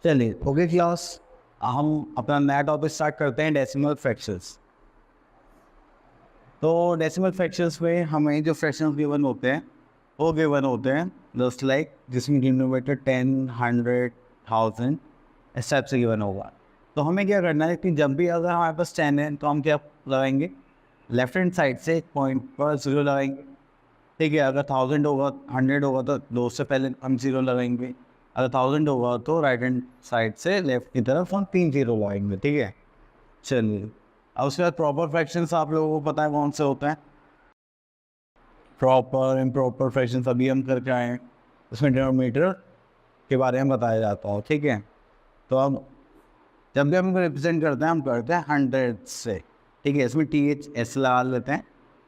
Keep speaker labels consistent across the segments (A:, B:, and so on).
A: चलिए okay class, हम अपना नया टॉपिक स्टार्ट करते हैं, डेसिमल फ्रैक्शंस। तो डेसिमल फ्रैक्शंस में हमें जो फ्रैक्शंस गिवन होते हैं वो गिवन होते हैं जस्ट लाइक जिसमें डिनोमिनेटर 10, 100, 1000 इस टाइप से गिवन होगा। तो हमें क्या करना है कि जब भी अगर हमारे पास 10 है तो हम क्या लगाएंगे, लेफ्ट हैंड साइड से एक पॉइंट पर 0 लगाएंगे। ठीक है, अगर 1000 होगा, 100 होगा तो दो से पहले हम 0 लगाएंगे। अगर 1000 होगा तो राइट हैंड साइड से लेफ्ट की तरफ हम 3 0 लगाएंगे। ठीक है, चलिए अब उसके बाद प्रॉपर फ्रैक्शंस आप लोगों को पता है कौन से होते हैं। प्रॉपर इम्प्रॉपर फ्रैक्शंस अभी हम करके आए हैं, उसमें डिनोमिनेटर के बारे में बताया जाता है। ठीक है, तो अब जब भी हम रिप्रेजेंट करते हैं हम करते हैं 100 से। ठीक है, इसमें TH लगा लेते हैं।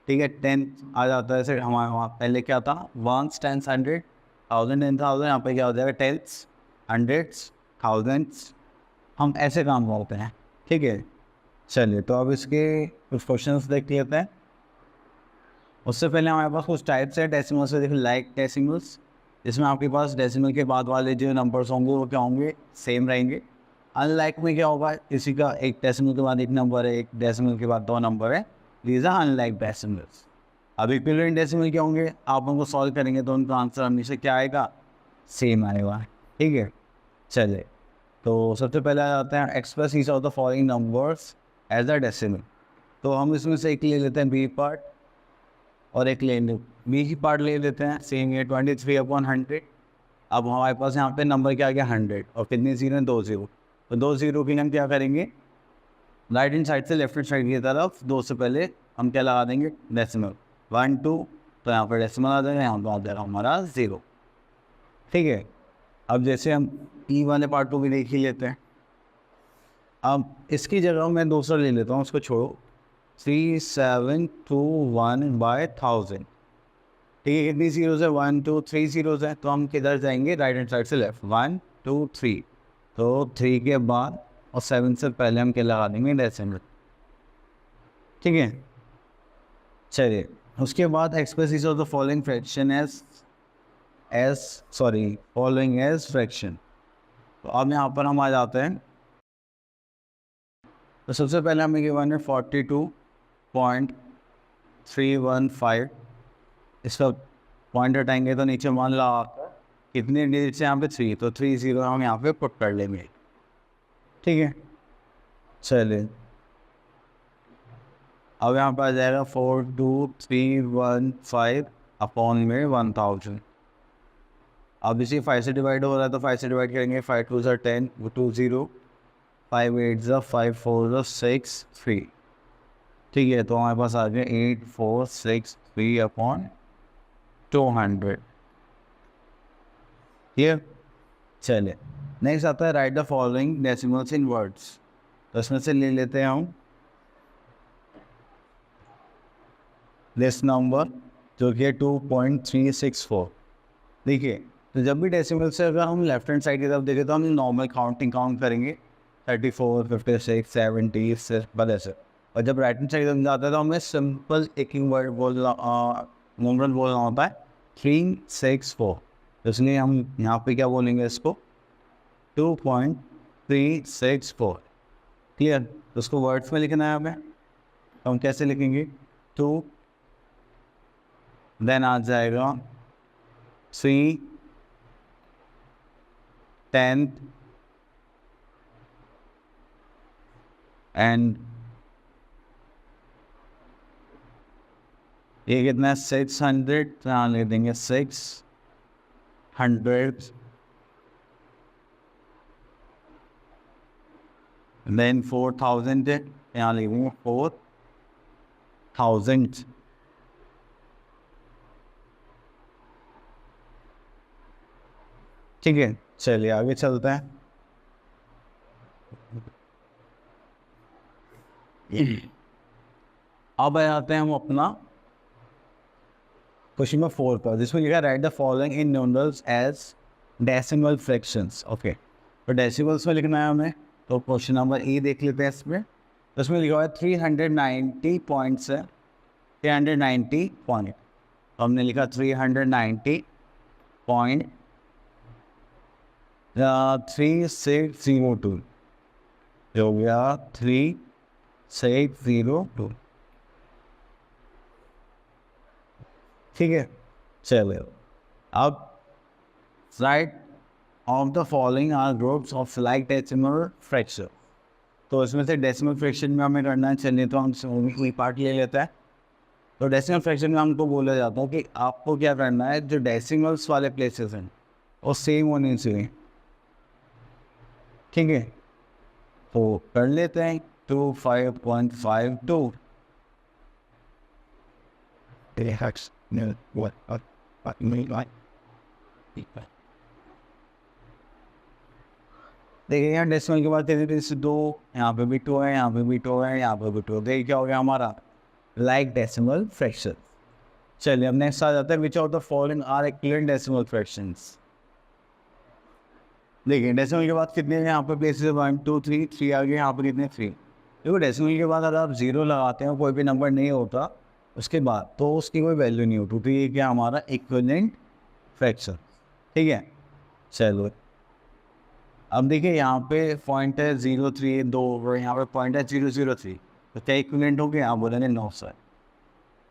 A: ठीक है, 10 आ जाता है, जैसे हमारे वहाँ पहले क्या था, 1s 10s 100 1000 10,000, यहाँ पे क्या हो जाएगा 10s 100s 1000s, हम ऐसे काम करते हैं। ठीक है, चलिए तो अब इसके कुछ क्वेश्चंस देख लेते हैं। उससे पहले हमारे पास कुछ टाइप्स है डेसिमल्स से। देखो लाइक डेसिमल्स, जिसमें आपके पास डेसिमल के बाद वाले जो नंबर्स होंगे वो क्या होंगे, सेम रहेंगे। अनलाइक में क्या होगा, किसी का एक डेसिमल के बाद एक नंबर है, एक डेसिमल के बाद दो नंबर है, दीज आर अनलाइक डेसिमल्स। अब इक्विवेलेंट डेसिमल क्या होंगे, आप उनको सॉल्व करेंगे तो उनका आंसर हमेशा क्या आएगा, सेम आएगा। ठीक है, चलिए तो सबसे पहले आ जाते हैं express each of the following numbers as a decimal. तो हम इसमें से एक ले लेते हैं बी पार्ट और एक ले बी की पार्ट ले लेते हैं, सेम ये 23/100। अब हमारे पास यहाँ पे नंबर क्या आ गया 100 और कितने जीरो हैं, 2 जीरो। तो 2 जीरो के लिए हम क्या करेंगे, राइट हैंड साइड से लेफ्ट हैंड साइड की तरफ 2 से पहले हम क्या लगा देंगे, डेसिमल 1 2। तो यहाँ पर डेसिमल आ जाएगा, यहाँ पर आ जाएगा हमारा 0। ठीक है, अब जैसे हम ई वाले पार्ट को भी देख ही लेते हैं। अब इसकी जगह मैं दूसरा ले लेता हूँ, उसको छोड़ो, 3721/1000। ठीक है, कितनी जीरोज है, 1 2 3 जीरोज है, तो हम किधर जाएंगे, राइट हैंड साइड से लेफ्ट, 1 2 3। तो 3 के बाद और 7 से पहले हम क्या लगा देंगे, डेसिमल। ठीक है, चलिए उसके बाद express is of the following fraction as following as fraction. तो अब यहाँ पर हम आ जाते हैं। तो सबसे पहले हमें गिवन है 42.315। इसका पॉइंट हटाएंगे तो नीचे 1 लगा, कितने डिजिट से यहाँ पे 3, तो 3 0 हम यहाँ पे पुट कर लेंगे। ठीक है, चलिए अब यहाँ पर आ जाएगा 42315 अपॉन में 1000। अब इसी 5 से डिवाइड हो रहा है तो 5 से डिवाइड करेंगे, 5 2 ज़ा 10, 2 0, 5 8 ज़ा 5 4 ज़ा 6 3। ठीक है, तो हमारे पास आ गया 8463 अपॉन 200। ये चलिए नेक्स्ट आता है write the following decimals in words. तो इसमें से ले लेते हैं हम दिस नंबर जो कि है 2.364। देखिए, तो जब भी डेसिमल से अगर हम लेफ्ट हैंड साइड की तरफ देखें तो हम नॉर्मल काउंट करेंगे, 34 56 70 से बदे से। और जब राइट हैंड साइड जाता है तो हमें सिंपल एक ही वर्ड बोलना, नंबर बोलना होता है 364। तो इसलिए हम यहाँ पे क्या बोलेंगे, इसको 2.364। क्लियर, तो उसको वर्ड्स में लिखना है हमें, तो हम कैसे लिखेंगे, 2 देन आ जाएगा 3 10 एंड ये कितना है 600, तो यहाँ लिख देंगे 600। देन 4000 है, यहाँ लिख देंगे 4000। ठीक है, चलिए आगे चलते हैं। अब आ जाते हैं हम अपना क्वेश्चन नंबर 4 पर, जिसमें लिखा है write the following in numerals as decimal fractions. Okay, तो डेसिमल्स में लिखना है हमें। तो क्वेश्चन नंबर ई देख लेते हैं इसमें। तो इसमें लिखा हुआ है 390 पॉइंट्स है, 390 पॉइंट। तो हमने लिखा 390 पॉइंट 3602 हो गया 3602। ठीक है, चलो अब write of the following are groups of like decimal fraction. तो इसमें से डेसिमल फ्रैक्शन में हमें करना है, चलिए तो हम कोई पार्ट ले लेते हैं। तो डेसिमल फ्रैक्शन में हमको बोला जाता है कि आपको क्या करना है, जो डेसिमल्स वाले प्लेसेस हैं वो सेम होने चाहिए। ठीक है, तो कर लेते हैं 25.52। देखिए यहाँ डेसिमल के बाद तेरे से 2, यहाँ पे भी 2 है, यहाँ पे भी 2 है, यहाँ पे भी 2। देखिए क्या हो गया हमारा लाइक डेसिमल फ्रैक्शन। चलिए अब नेक्स्ट आ जाता है which of the following are equivalent decimal fractions. देखिए डेसिमल के बाद कितने हैं यहाँ पे प्लेसेस, 1 2 3 3 आ गए, यहाँ पे कितने 3। देखो डेसिमल के बाद अगर आप 0 लगाते हैं कोई भी नंबर नहीं होता उसके बाद, तो उसकी कोई वैल्यू नहीं होती, तो ये क्या हमारा इक्विवेलेंट फ्रैक्शन। ठीक है, चलो अब देखिए यहाँ पे पॉइंट है 032 और यहाँ पे पॉइंट है 003, तो क्या इक्विवेलेंट हो गया, आप बोलेंगे नो सर।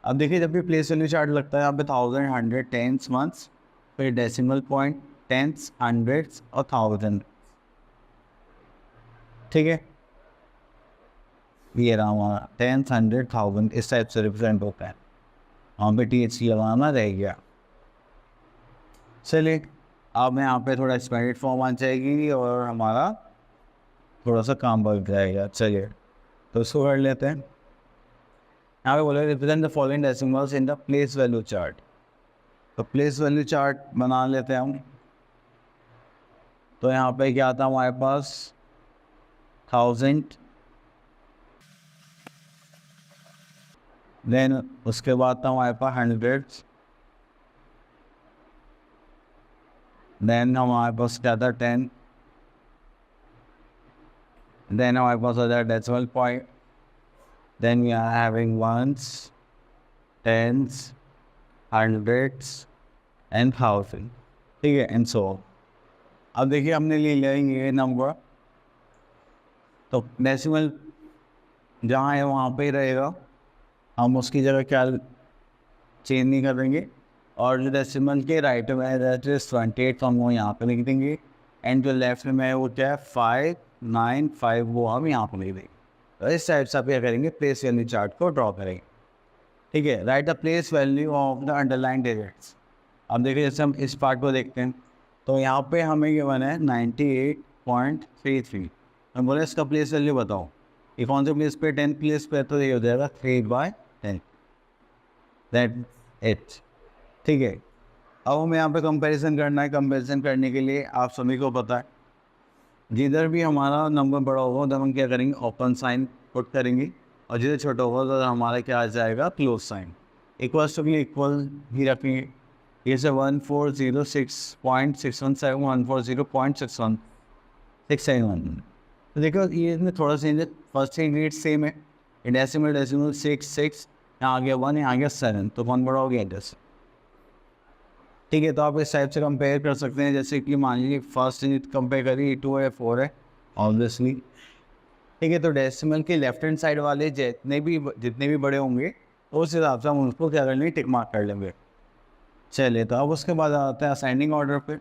A: अब देखिए जब भी प्लेस वैल्यू चार्ट लगता है यहाँ पे 1000 100 टेंस मंथ्स, फिर डेसिमल पॉइंट टेंस हंड्रेड्स और 1000। ठीक है, ये रहा हमारा टेंस 100 1000 इस टाइप से रिप्रेजेंट होता है, वहाँ पे TH लगाना रह गया। चलिए अब यहाँ पे थोड़ा एक्सपेंडेड फॉर्म आ जाएगी और हमारा थोड़ा सा काम बढ़ जाएगा। चलिए तो इसको कर लेते हैं। यहाँ पे बोले represent the following decimals in the place value chart. तो प्लेस वैल्यू चार्ट बना लेते हैं हम। तो यहाँ पे क्या आता है हमारे पास 1000, देन उसके बाद था हमारे पास 100, देन हमारे पास क्या था 10, देन हमारे पास होता है decimal point, then we are having ones, tens, hundreds and 1000। ठीक है, एंड सो अब देखिए हमने ले लिया ये नंबर, तो डेसिमल जहाँ है वहाँ पे ही रहेगा, हम उसकी जगह क्या चेंज नहीं करेंगे। और जो डेसिमल के राइट में है दैट इज 28, तो हम वो यहाँ पे लिख देंगे, एंड जो लेफ्ट में है वो क्या है 595, वो हम यहाँ पे लिख देंगे। तो इस टाइप से आप क्या करेंगे, प्लेस वैल्यू चार्ट को ड्रॉ करेंगे। ठीक है, write the place value of the underline digits. अब देखिए जैसे हम इस पार्ट को देखते हैं, तो यहाँ पे हमें ये बना है 98.33। हम बोले इसका प्लेस वैल्यू बताओ, ये कौन से प्लेस पे, 10th प्लेस पे, तो ये हो जाएगा 3/10, दैट इट। ठीक है, अब हमें यहाँ पे कंपैरिजन करना है। कंपैरिजन करने के लिए आप सभी को पता है जिधर भी हमारा नंबर बड़ा होगा तो हम क्या करेंगे, ओपन साइन पुट करेंगे, और जिधर छोटा होगा तो हमारा क्या आ जाएगा, क्लोज साइन। इक्वल्स टू भी इक्वल ही रखेंगे। ये से 1406.617 140.61671। तो देखो ये इसमें थोड़ा सा फर्स्ट इंग्रीडिएंट सेम है, डेसिमल डेसिमल 6 यहाँ आ गया 1, यहाँ आ गया 7, तो कौन बड़ा हो गया 10। ठीक है, तो आप इस टाइप से कंपेयर कर सकते हैं। जैसे कि मान लीजिए फर्स्ट यूनिट कंपेयर करिए 2 है 4 है ऑब्वियसली। ठीक है, तो डेसिमल के लेफ्ट हैंड साइड वाले जितने भी बड़े होंगे तो उस हिसाब से हम उसको क्या कर लेंगे, टिक मार्क कर लेंगे। चलिए तो अब उसके बाद आते हैं असेंडिंग ऑर्डर पे।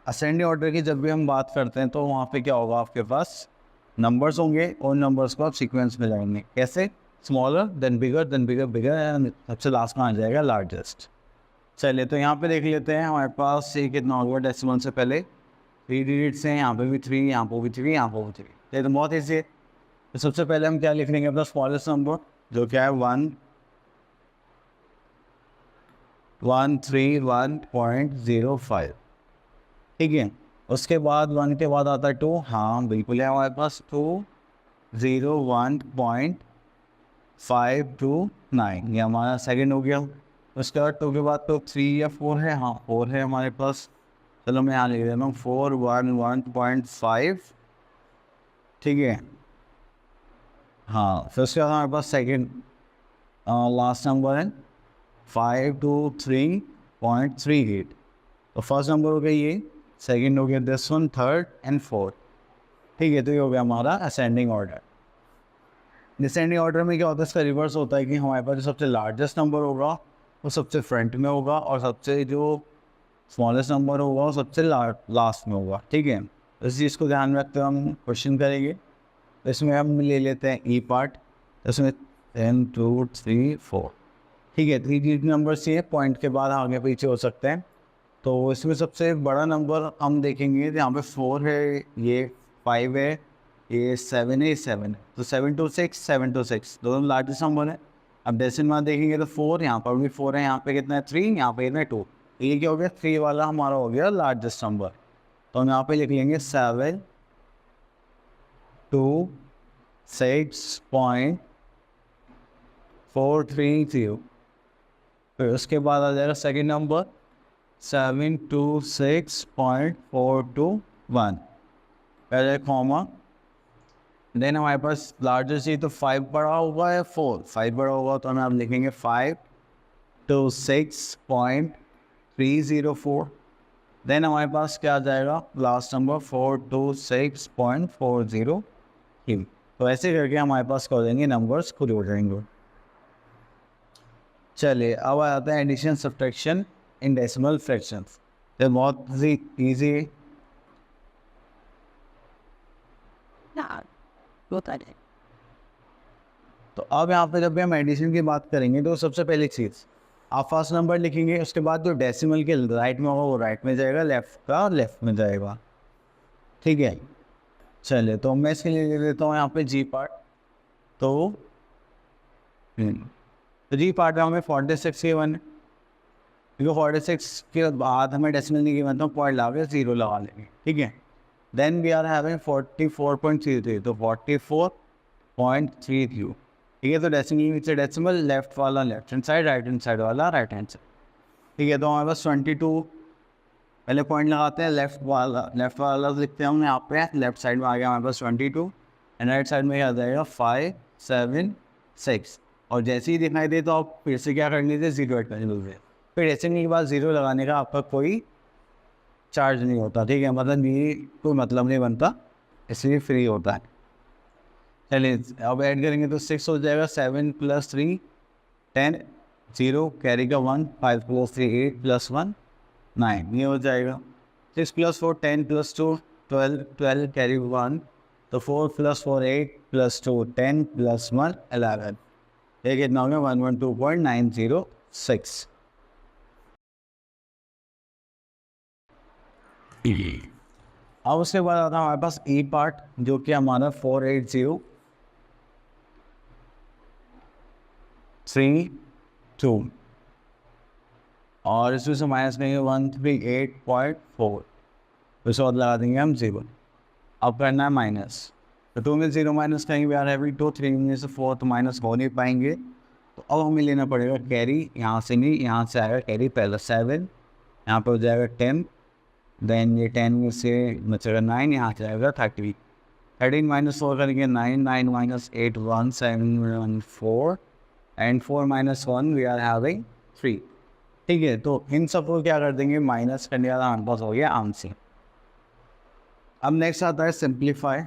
A: असेंडिंग ऑर्डर की जब भी हम बात करते हैं तो वहाँ पे क्या होगा, आपके पास नंबर्स होंगे और नंबर्स को आप सीक्वेंस में लाएंगे। कैसे, smaller than bigger than bigger bigger and सबसे लास्ट में आ जाएगा लार्जेस्ट। चलिए तो यहाँ पे देख लेते हैं, हमारे पास ये कितना होगा, डेसिमल से पहले 3 डिजिट्स हैं, यहाँ पे भी 3, यहाँ पे भी 3, यहाँ पे भी 3। ये तो बहुत ईजी है। तो सबसे पहले हम क्या लिख लेंगे, अपना स्मॉलेस्ट नंबर जो क्या है 131.05। ठीक है, उसके बाद 1 के बाद आता है 2, हाँ बिल्कुल है हमारे पास 201.529, ये हमारा सेकंड हो गया। उसके बाद 2 के बाद तो 3 या 4 है, हाँ 4 है हमारे पास। चलो मैं यहाँ लिख देता हूँ 411.5। ठीक है, हाँ फिर उसके बाद हमारे पास सेकंड लास्ट नंबर है 523.38। तो फर्स्ट नंबर हो गया ये, सेकेंड हो गया this one, third and fourth. ठीक है, तो ये हो गया हमारा असेंडिंग ऑर्डर। डिसेंडिंग ऑर्डर में क्या होता है, इसका रिवर्स होता है कि हमारे पास जो सबसे लार्जेस्ट नंबर होगा वो सबसे फ्रंट में होगा, और सबसे जो स्मॉलेस्ट नंबर होगा वो सबसे लास्ट में होगा। ठीक है, इस चीज़ को ध्यान में रखते हुए हम क्वेश्चन करेंगे। तो इसमें हम ले लेते हैं ई पार्ट, इसमें 10 2 3 4। ठीक है, 3 डिजिट नंबर्स ये पॉइंट के बाद आगे पीछे हो सकते हैं। तो इसमें सबसे बड़ा नंबर हम देखेंगे, यहाँ पे 4 है, ये 5 है, ये 7 है, ये 7 है। तो 7 to 6, 7 to 6 दोनों लार्जेस्ट नंबर है। अब डेसिमल में देखेंगे तो 4, यहाँ पर भी 4 है, यहाँ पे कितना है 3, यहाँ पे कितना है 2। ये क्या हो गया, 3 वाला हमारा हो गया लार्जेस्ट नंबर। तो हम यहाँ पे लिख लेंगे 7 2 6.430। फिर उसके बाद आ जाएगा सेकेंड नंबर 726.421, पहले कॉमा। देन हमारे पास लार्जेस्ट ही तो 5 बड़ा होगा या 4, 5 बड़ा होगा तो हमें आप लिखेंगे 526.304। देन हमारे पास क्या आ जाएगा लास्ट नंबर 426.403। तो ऐसे करके हमारे पास कर देंगे नंबर्स खुद हो जाएंगे। चलिए अब आ जाता है addition subtraction in decimal fractions. तो बहुत ईजी
B: होता है।
A: तो अब यहाँ पे जब भी हम एडिशन की बात करेंगे तो सबसे पहली चीज़ आप फर्स्ट नंबर लिखेंगे, उसके बाद जो डेसिमल के राइट में होगा वो राइट में जाएगा, लेफ्ट का लेफ्ट में जाएगा। ठीक है, चलिए तो मैं इसके लिए ले लेता हूँ यहाँ पे जी पार्ट। तो जी पार्ट में हमें 46 गिवन है, क्योंकि 46 के बाद हमें डेसिमल नहीं गिवन तो पॉइंट ला के 0 लगा लेंगे। ठीक है, देन वी आर हैविंग 44.33, तो 44.33। ठीक है, तो डेसिमल नीचे डेसिमल, लेफ्ट वाला left hand side, right hand side वाला राइट हैंड साइड। ठीक है, तो हमारे पास 22 पहले पॉइंट लगाते हैं, लेफ्ट वाला लिखते हैं हम यहाँ पे, लेफ्ट साइड में आ गया हमारे पास 22 एंड राइट साइड में आ जाएगा 5 7 6। और जैसे ही दिखाई दे तो आप फिर से क्या कर लीजिए, 0 ऐड कर लीजिए। फिर डेसिमल के बाद 0 लगाने का आपका कोई चार्ज नहीं होता। ठीक है, मतलब ये कोई मतलब नहीं बनता, इसलिए फ्री होता है। चलिए अब ऐड करेंगे तो 6 हो जाएगा, 7 + 3 10, 0 कैरी का 1, 5 + 3 8 + 1 9, ये हो जाएगा। 6 + 4 10 + 2 12, 12 कैरी 1, तो 4 + 4 8 + 2 10 + 1 11। ये कितना हो गया 112.906। अब उसके बाद आता है हमारे पास ई पार्ट, जो कि हमारा 480.32 और इसमें से माइनस करेंगे 138.4, उसके बाद लगा देंगे हम 0। अब करना है माइनस, तो 2 में 0 माइनस करेंगे, वी आर हैविंग 2, 3 में से 4 तो माइनस हो नहीं पाएंगे। तो अब हमें लेना पड़ेगा कैरी, यहाँ से नहीं, यहाँ से आएगा कैरी पहले 7, यहाँ पे हो जाएगा 10, देन ये 10 में से बचेगा 9, यहाँ से आएगा 30। 13 - 4 करेंगे 9, 9 - 8 1 7 1 4 एंड 4 - 1 वी आर हैविंग 3। ठीक है, तो इन सबको क्या कर देंगे, माइनस करने वाला हमारे पास हो गया आंसर। अब नेक्स्ट आता है सिंप्लीफाई।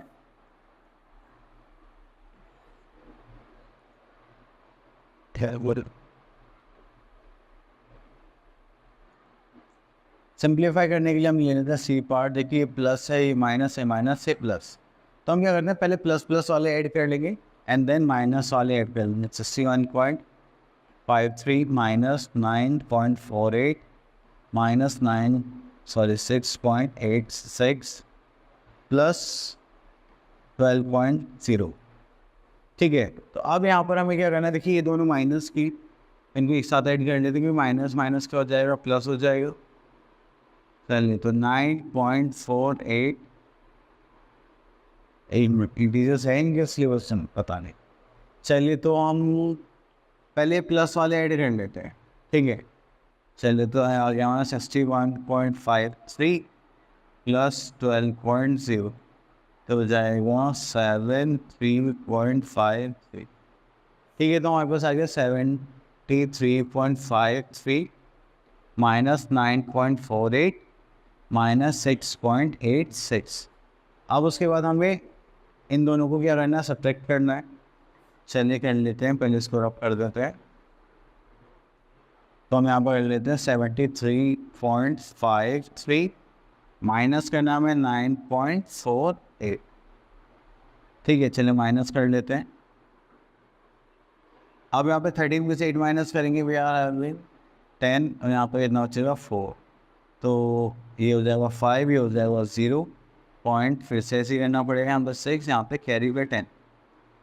A: सिंप्लीफाई करने के लिए हम ले लेते हैं सी पार्ट। देखिए प्लस है, ये माइनस है, माइनस से प्लस, तो हम क्या करते हैं पहले प्लस प्लस वाले ऐड कर लेंगे एंड देन माइनस वाले ऐड कर लेंगे। 61.53 माइनस 9.48 माइनस 6.86 प्लस 12.0। ठीक है, तो अब यहाँ पर हमें क्या करना है, देखिए ये दोनों माइनस की, इनको एक साथ ऐड कर लेते हैं, माइनस माइनस क्या हो जाएगा, प्लस हो जाएगा। चलिए तो 9.48 इंटीजर्स है इनके सिलेबस में पता नहीं। चलिए तो हम पहले प्लस वाले ऐड कर लेते हैं। ठीक है, चलिए तो आ गया हमारा 61.53 प्लस 12.0, तो हो जाएगा 73.53। ठीक है, तो हमारे पास आ गया 73.53 माइनस 9.48 -6.86। अब उसके बाद हमें इन दोनों को क्या करना है, सब्ट्रैक्ट करना है। चलिए कर लेते हैं, पहले इसको रब कर देते हैं। तो हम यहाँ पर कर लेते हैं 73.53 माइनस करना हमें 9.48। ठीक है, चलिए माइनस कर लेते हैं। अब यहाँ पे 13 में से 8 माइनस करेंगे, वी आर 10, और यहाँ पर इतना बचेगा 4। तो ये हो जाएगा 5, ये हो जाएगा 0 पॉइंट, फिर से ऐसे करना पड़ेगा। यहाँ पर 6, यहाँ पे कैरी पे 10,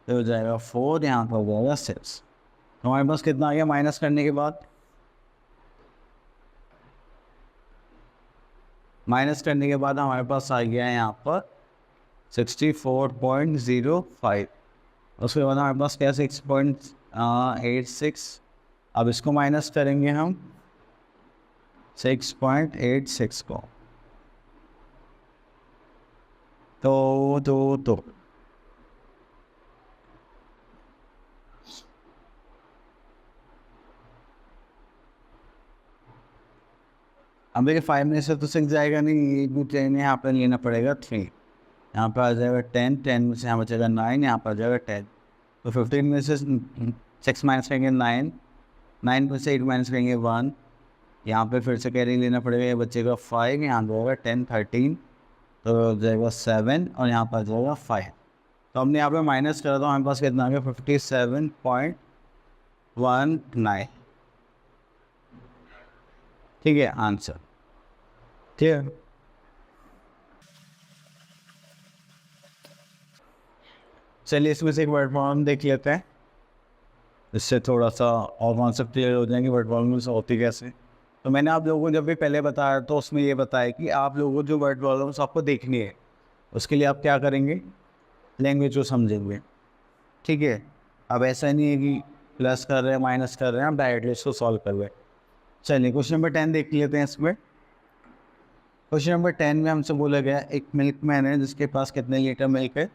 A: तो हो जाएगा 4, यहाँ पर हो जाएगा 6। तो हमारे पास कितना आ गया माइनस करने के बाद? माइनस करने के बाद हमारे पास आ गया है यहाँ पर 64.05। उसके बाद हमारे पास क्या 6.86। अब इसको माइनस करेंगे हम 6.86 को। तो अब देखिए 5 में से तो 6 जाएगा नहीं, ये भी 10 यहाँ पर लेना पड़ेगा 3। यहाँ पर आ जाएगा 10, 10 में से यहाँ बचेगा 9, यहाँ पर आ जाएगा 10। तो 15 में से 6 माइनस करेंगे 9, 9 में से 8 माइनस करेंगे 1, यहाँ पे फिर से कैरी लेना पड़ेगा, ये बचेगा 5, यहाँ पर होगा 10, 13, तो हो जाएगा 7, और यहाँ पर आ जाएगा 5। तो हमने यहाँ पे माइनस करा तो हमारे पास कितना आ गया 57.19। ठीक है आंसर। ठीक है, चलिए इसमें से एक वर्ड प्रॉब्लम देख लेते हैं, इससे थोड़ा सा और कॉन्सेप्ट क्लियर हो जाएंगे वर्ड प्रॉब्लम से होती कैसे। तो मैंने आप लोगों को जब भी पहले बताया तो उसमें ये बताया कि आप लोगों को जो वर्ड प्रॉब्लम्स आपको देखनी है उसके लिए आप क्या करेंगे, लैंग्वेज को समझेंगे। ठीक है, अब ऐसा नहीं है कि प्लस कर रहे हैं माइनस कर रहे हैं, आप डायरेक्टली इसको सॉल्व कर रहे हैं। चलिए क्वेश्चन नंबर 10 देख लेते हैं। इसमें क्वेश्चन नंबर 10 में हमसे बोला गया एक मिल्कमैन है जिसके पास कितने लीटर मिल्क है,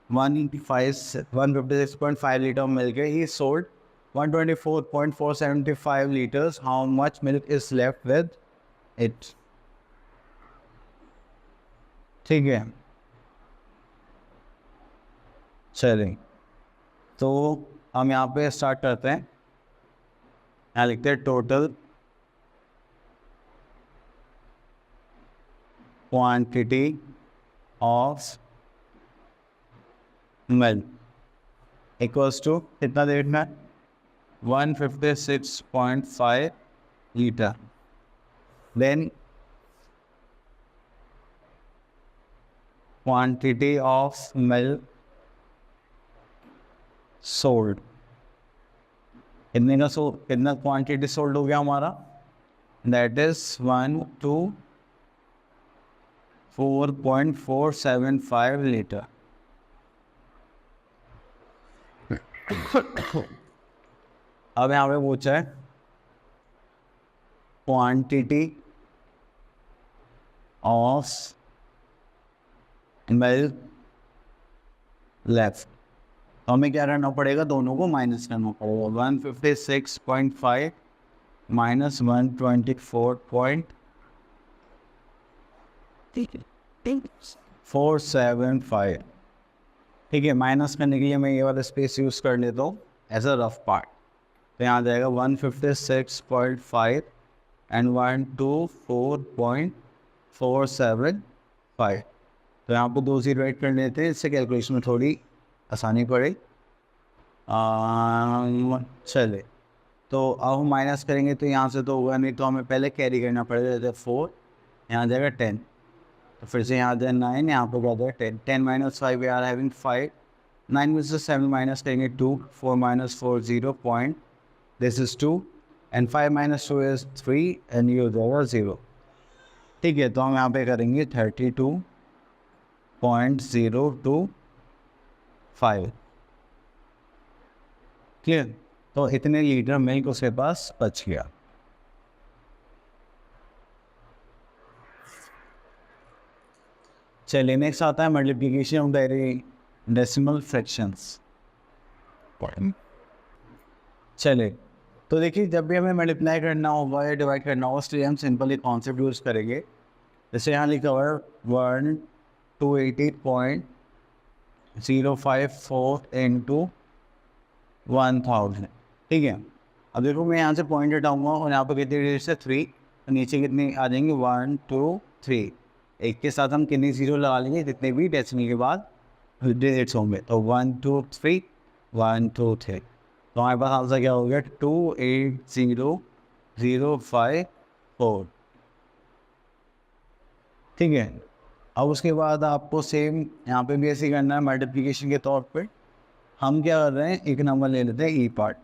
A: 156.5 लीटर मिल्क है। ही sold 124.475 liters. How much milk is left with it? ठीक है, चलिए तो हम यहाँ पे स्टार्ट करते हैं। यहाँ लिखते हैं total quantity of milk equals to कितना देखना है 156.5 litre. Then quantity of milk sold, कितने का कितना क्वांटिटी सोल्ड हो गया हमारा, दैट इज 124.475 लीटर। अब यहाँ पे पूछा है क्वांटिटी ऑफ मिल्क लेफ्ट, तो हमें क्या करना पड़ेगा, दोनों को माइनस करना पड़ेगा। 156.5 माइनस 124.475। ठीक है, माइनस करने के लिए मैं ये वाला स्पेस यूज़ कर लेता हूँ एज अ रफ पार्ट। तो यहाँ आ जाएगा 156.5 एंड 124.475। तो यहाँ पर 2 0 ऐड कर लेते हैं, इससे कैलकुलेशन में थोड़ी आसानी पड़े। चले तो अब हम माइनस करेंगे तो यहाँ से तो होगा नहीं, तो हमें पहले कैरी करना पड़ेगा। जैसे 4 यहाँ आ जाएगा 10, तो फिर से यहाँ आ जाएगा 9, यहाँ पर आ जाएगा 10। 10 माइनस 5 वी आर हैविंग 5, 9 में से 7 माइनस करेंगे 2, 4 minus 4 0 point, this is 2 and 5 minus 2 is 3 and ये हो जाएगा 0। ठीक है, तो हम यहाँ पे करेंगे 32.025। क्लियर, तो इतने लीटर मिल्क उसके पास बच गया। चलिए नेक्स्ट आता है मल्टीप्लिकेशन ऑफ डेसिमल फ्रैक्शंस। चलिए तो देखिए, जब भी हमें मल्टीप्लाई करना होगा या डिवाइड करना होगा, उसके लिए हम सिंपल एक कॉन्सेप्ट यूज़ करेंगे जैसे यहाँ लिखा हुआ है 1280.054 इंटू 1000, ठीक है। अब देखो मैं यहाँ से पॉइंट हटाऊँगा और यहाँ पर कितनी डिजिट्स है 3, तो नीचे कितनी आ जाएंगे 1 2 3, एक के साथ हम कितनी ज़ीरो लगा लेंगे जितने भी डेसिमल के बाद डिजिट्स होंगे, तो 1 2 3 1 2 3, तो हमारे पास आंसर क्या हो गया 280054, ठीक है। अब उसके बाद आपको सेम यहाँ पे भी ऐसे करना है मल्टीप्लिकेशन के तौर पे। हम क्या कर रहे हैं, एक नंबर ले लेते हैं ई पार्ट।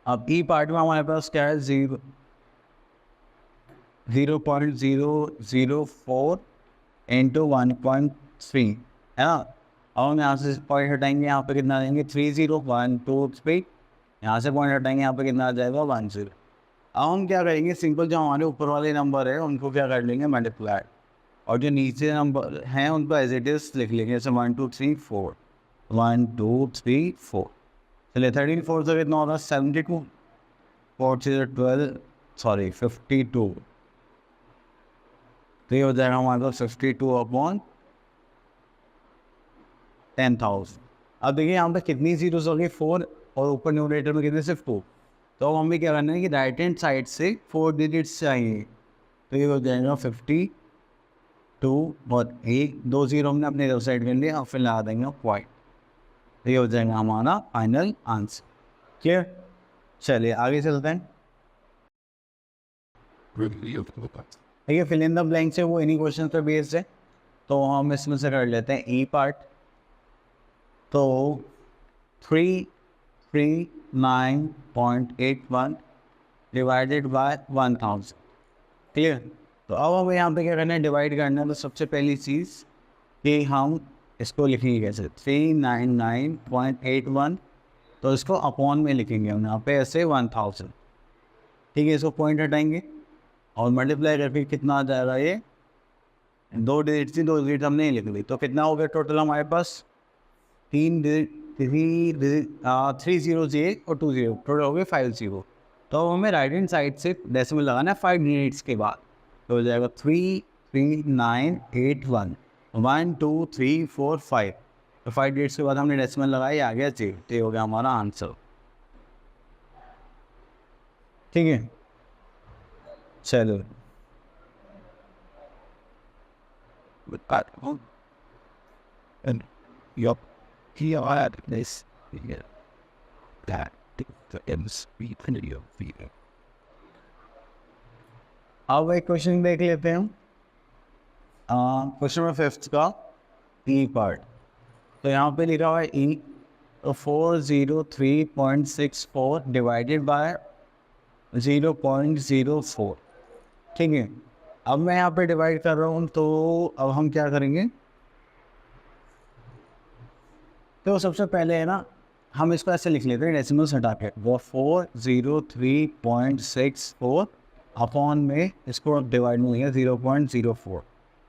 A: अब ई पार्ट में हमारे पास क्या है 0.004 इंटू 1.3 है ना। अब हम यहाँ से पॉइंट हटाएंगे, यहाँ पे कितना देंगे 30 1 2 3, यहाँ से पॉइंट हटाएंगे, यहाँ पे कितना आ जाएगा 10। अब हम क्या करेंगे, सिंपल जो हमारे ऊपर वाले नंबर है उनको क्या कर लेंगे मल्टीप्लाई, और जो नीचे नंबर हैं उनको एज इट इज़ लिख लेंगे, जैसे 1 2 3 4 1 2 3 4। चलिए 13 4 से कितना होगा 72, 4 से 12 सॉरी 52, तो ये हो जाएगा हमारे पास 52/10,000। अब देखिए यहाँ पे कितनी जीरोस हो गई 4, और ऊपर न्यूमरेटर में कितने सिर्फ 2, तो हम भी क्या करना है कि राइट हैंड साइड से 4 डिजिट्स चाहिए, तो ये हो जाएगा 52 और 1 2 0 हमने अपने इधर साइड कर लिया, और फिर लगा देंगे पॉइंट, तो ये हो जाएगा हमारा फाइनल आंसर। क्लियर, चलिए आगे चलते हैं। देखिए फिल इन द ब्लैंक्स है वो इन्हीं क्वेश्चन पर बेस्ड है, तो हम इसमें से कर लेते हैं ई पार्ट। तो 339.81 डिवाइडेड बाय 1000, क्लियर। तो अब हमें यहाँ पे क्या करना है, डिवाइड करना है। तो सबसे पहली चीज़ कि हम इसको लिखेंगे कैसे 399.81, तो इसको अपॉन में लिखेंगे हम यहाँ पे ऐसे 1000, ठीक है। इसको पॉइंट हटाएंगे और मल्टीप्लाई करके कितना आ जाएगा, ये 2 डिजिट थी, 2 डिजिट हमने लिख ली, तो कितना हो गया टोटल हमारे पास 3 0 और 2 0, टोटल हो गए 5 0। तो अब हमें राइट हैंड साइड से डेसिमल लगाना है 5 डिजिट्स के बाद, तो हो जाएगा 33981 1 2 3 4 5, तो 5 डिजिट्स के बाद हमने डेसिमल लगाई, आ गया 0, तो ये हो गया हमारा आंसर, ठीक है। चलो
B: and your here this here that the ends video video.
A: अब एक क्वेश्चन देख लेते हैं हम, क्वेश्चन नंबर 5 का ई पार्ट। तो यहाँ पे लिखा हुआ है ई, तो 403.64 डिवाइडेड बाय 0.04, ठीक है। अब मैं यहाँ पे डिवाइड कर रहा हूँ, तो अब हम क्या करेंगे, तो सबसे पहले है ना हम इसको ऐसे लिख लेते हैं डेसिमल्स हटा के, वो 403.64 अपॉन में इसको डिवाइड में लिया 0.04।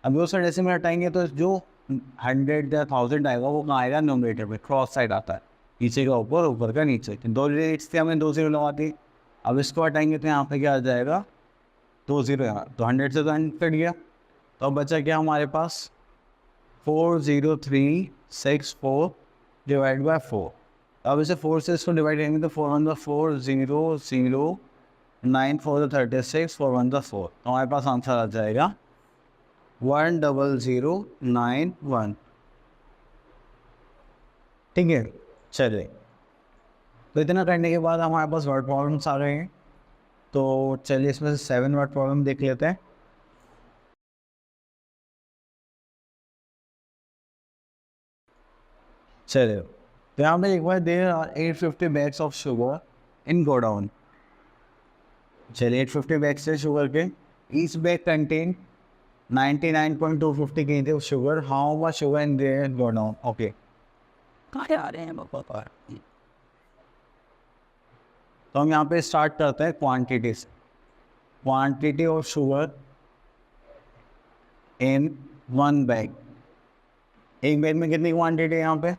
A: अब वो सर डेसिमल हटाएंगे तो जो 100 या 1000 आएगा वो कहाँ आएगा, नोमिनेटर में क्रॉस साइड आता है, नीचे का ऊपर, ऊपर का नीचे। 2 डिजिट्स थे, हमने 2 0 लगा दी। अब इसको हटाएंगे तो यहाँ पे क्या आ जाएगा 2 0 यहाँ, तो 100 से तो 100 कट गया, तो अब बचा क्या हमारे पास 40364 डिवाइड बाय 4। अब इसे 4 से इसको डिवाइड करेंगे तो 4 1 4 0 0 9 4 36 4 1 4, तो हमारे पास आंसर आ जाएगा 10091, ठीक है। चलिए, तो इतना करने के बाद हमारे पास वर्ड प्रॉब्लम्स आ रहे हैं, तो चलिए इसमें से 7 वर्ड प्रॉब्लम देख लेते हैं। चलिए, तो यहाँ पे एक बार there are 850 bags of sugar in godown. चलिए 850 बैग्स है शुगर के, each bag contain 99.250 kg of sugar, how much sugar in their godown, okay.
B: कहाँ आ रहे हैं पापा?
A: तो हम यहाँ पे स्टार्ट करते हैं क्वांटिटी से। Quantity of sugar in 1 bag, एक बैग में कितनी क्वांटिटी है यहाँ पे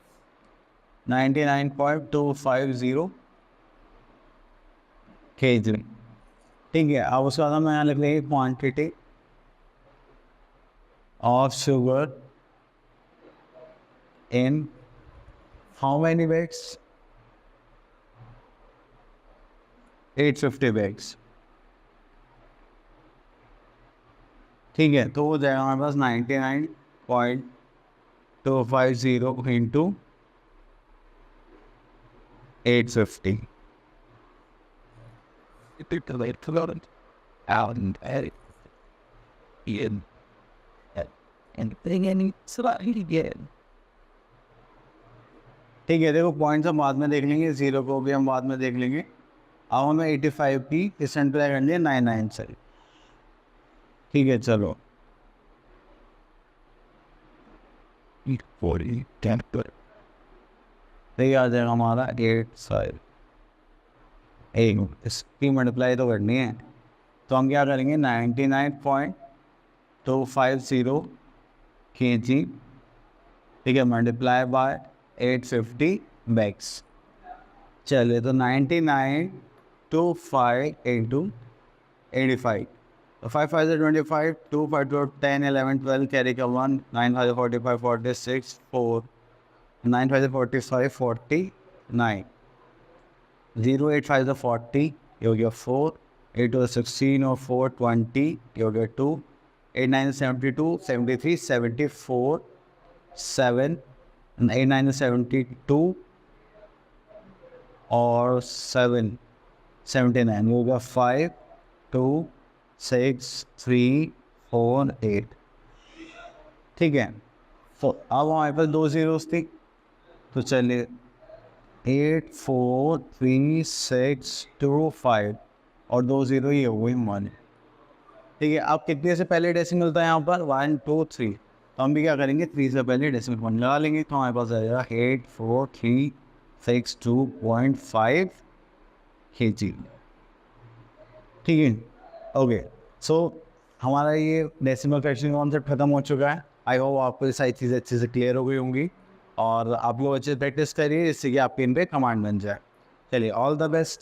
A: 99.250 kg। ठीक है। अब उसके बाद हम यहाँ लिख लेंगे quantity of sugar in how many bags, 850 bags. ठीक है, तो हो जाएगा हमारे पास 99.250 into 850।
B: It took the late to go out and edit. And thing any so that he again.
A: ठीक है, देखो पॉइंट्स हम बाद में देख लेंगे, जीरो को भी हम बाद में देख लेंगे। अब हमें 85 की परसेंट पे करनी है 99 से। ठीक है, चलो
B: 40 10 but
A: तो ये आ जाएगा हमारा 85। इसकी मल्टीप्लाई तो करनी है, तो हम क्या करेंगे 99.250 kg, ठीक है, मल्टीप्लाई बाय 850 बैग्स। चलिए, तो 99.25 इंटू 85, तो 5 5 से 25, 2 5 2 10 11 12 कैरी का 1, 9 5 45 46 4, 9 5 45 49, 0 8 5 से 40 ये हो गया 4, 8 2 16 और 4 20 ये हो गया 2, 8 9 72 73 74 7, 8 9 72 और 7 79 ये हो गया 5 2 6 3 4 8। ठीक है, तो अब हमारे पास 2 जीरोस थी, तो चलिए 8 4 3 6 2 5 और 2 जीरो ये हो गई 1। ठीक है, अब कितने से पहले डेसिमल था यहाँ पर 1 2 3, तो हम भी क्या करेंगे 3 से पहले डेसिमल पॉइंट लगा लेंगे, तो हमारे पास आ जाएगा 8432.5 kg। ठीक है, ओके। सो हमारा ये डेसिमल फ्रैक्शन कॉन्सेप्ट खत्म हो चुका है। आई होप आपको ये सारी चीज़ें अच्छे से क्लियर हो गई होंगी और आप लोग अच्छे से प्रैक्टिस करिए जिससे कि आपके इन पे कमांड बन जाए। चलिए, ऑल द बेस्ट।